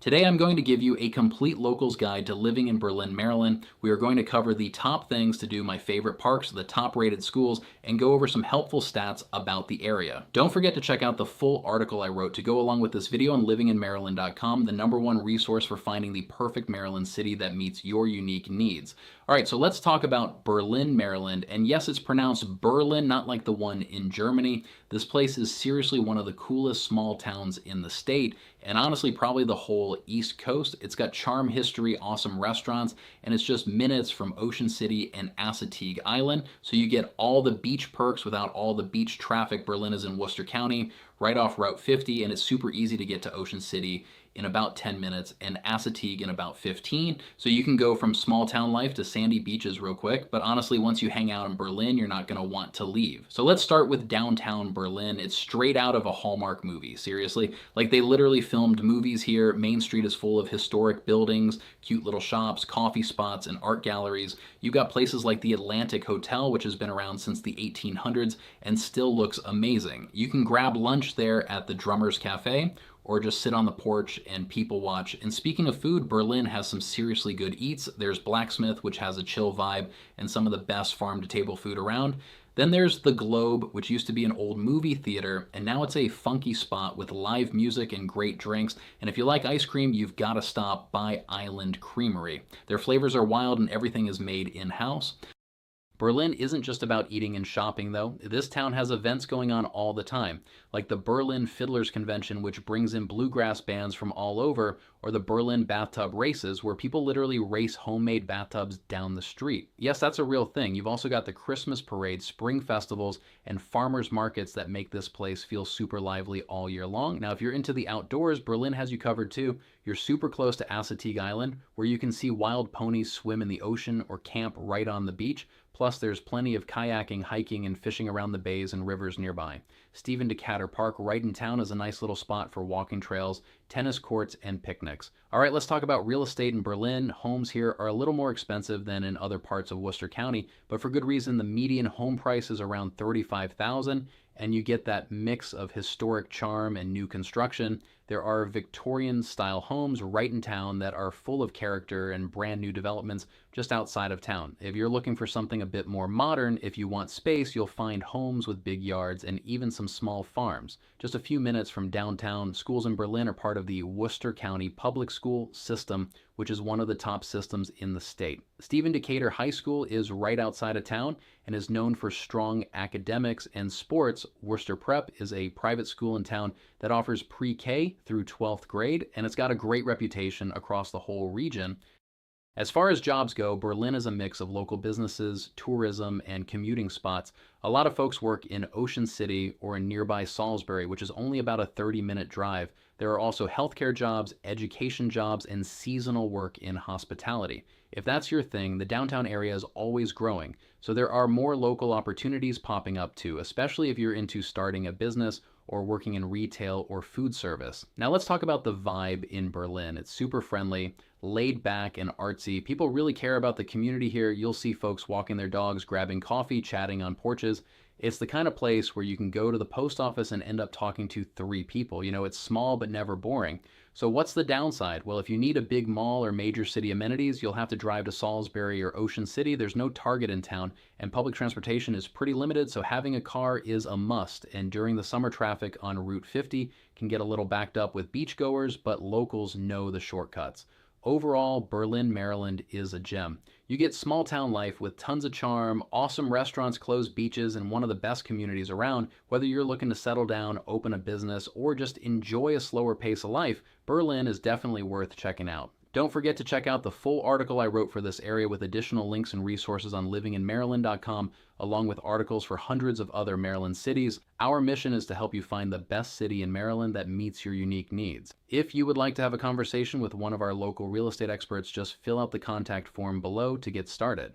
Today I'm going to give you a complete locals guide to living in Berlin, Maryland. We are going to cover the top things to do, my favorite parks, the top rated schools, and go over some helpful stats about the area. Don't forget to check out the full article I wrote to go along with this video on livinginmaryland.com, the #1 resource for finding the perfect Maryland city that meets your unique needs. All right, so let's talk about Berlin, Maryland. And yes, it's pronounced Berlin, not like the one in Germany. This place is seriously one of the coolest small towns in the state, and honestly, probably the whole East Coast. It's got charm, history, awesome restaurants, and it's just minutes from Ocean City and Assateague Island. So you get all the beach perks without all the beach traffic. Berlin is in Worcester County, right off Route 50, and it's super easy to get to Ocean City in about 10 minutes and Assateague in about 15. So you can go from small town life to sandy beaches real quick, but honestly, once you hang out in Berlin, you're not gonna want to leave. So let's start with downtown Berlin. It's straight out of a Hallmark movie, seriously. Like they literally filmed movies here. Main Street is full of historic buildings, cute little shops, coffee spots, and art galleries. You've got places like the Atlantic Hotel, which has been around since the 1800s and still looks amazing. You can grab lunch there at the Drummers Cafe, or just sit on the porch and people watch. And speaking of food, Berlin has some seriously good eats. There's Blacksmith, which has a chill vibe and some of the best farm-to-table food around. Then there's the Globe, which used to be an old movie theater, and now it's a funky spot with live music and great drinks. And if you like ice cream, you've got to stop by Island Creamery. Their flavors are wild and everything is made in-house. Berlin isn't just about eating and shopping, though. This town has events going on all the time, like the Berlin Fiddlers Convention, which brings in bluegrass bands from all over, or the Berlin Bathtub Races, where people literally race homemade bathtubs down the street. Yes, that's a real thing. You've also got the Christmas parade, spring festivals, and farmers markets that make this place feel super lively all year long. Now, if you're into the outdoors, Berlin has you covered too. You're super close to Assateague Island, where you can see wild ponies swim in the ocean or camp right on the beach. Plus, there's plenty of kayaking, hiking, and fishing around the bays and rivers nearby. Stephen Decatur Park right in town is a nice little spot for walking trails, tennis courts, and picnics. All right, let's talk about real estate in Berlin. Homes here are a little more expensive than in other parts of Worcester County, but for good reason. The median home price is around $35,000, and you get that mix of historic charm and new construction. There are Victorian-style homes right in town that are full of character and brand new developments just outside of town. If you're looking for something a bit more modern, if you want space, you'll find homes with big yards and even some small farms. Just a few minutes from downtown, schools in Berlin are part of the Worcester County Public School system, which is one of the top systems in the state. Stephen Decatur High School is right outside of town and is known for strong academics and sports. Worcester Prep is a private school in town that offers pre-K through 12th grade, and it's got a great reputation across the whole region. As far as jobs go, Berlin is a mix of local businesses, tourism, and commuting spots. A lot of folks work in Ocean City or in nearby Salisbury, which is only about a 30-minute drive. There are also healthcare jobs, education jobs, and seasonal work in hospitality. If that's your thing, the downtown area is always growing, so there are more local opportunities popping up too, especially if you're into starting a business or working in retail or food service. Now let's talk about the vibe in Berlin. It's super friendly, laid back, and artsy. People really care about the community here. You'll see folks walking their dogs, grabbing coffee, chatting on porches. It's the kind of place where you can go to the post office and end up talking to 3 people. You know, it's small but never boring. So what's the downside? Well, if you need a big mall or major city amenities, you'll have to drive to Salisbury or Ocean City. There's no Target in town, and public transportation is pretty limited, so having a car is a must. And during the summer, traffic on Route 50 can get a little backed up with beachgoers, but locals know the shortcuts. Overall, Berlin, Maryland is a gem. You get small town life with tons of charm, awesome restaurants, closed beaches, and one of the best communities around. Whether you're looking to settle down, open a business, or just enjoy a slower pace of life, Berlin is definitely worth checking out. Don't forget to check out the full article I wrote for this area with additional links and resources on livinginmaryland.com, along with articles for hundreds of other Maryland cities. Our mission is to help you find the best city in Maryland that meets your unique needs. If you would like to have a conversation with one of our local real estate experts, just fill out the contact form below to get started.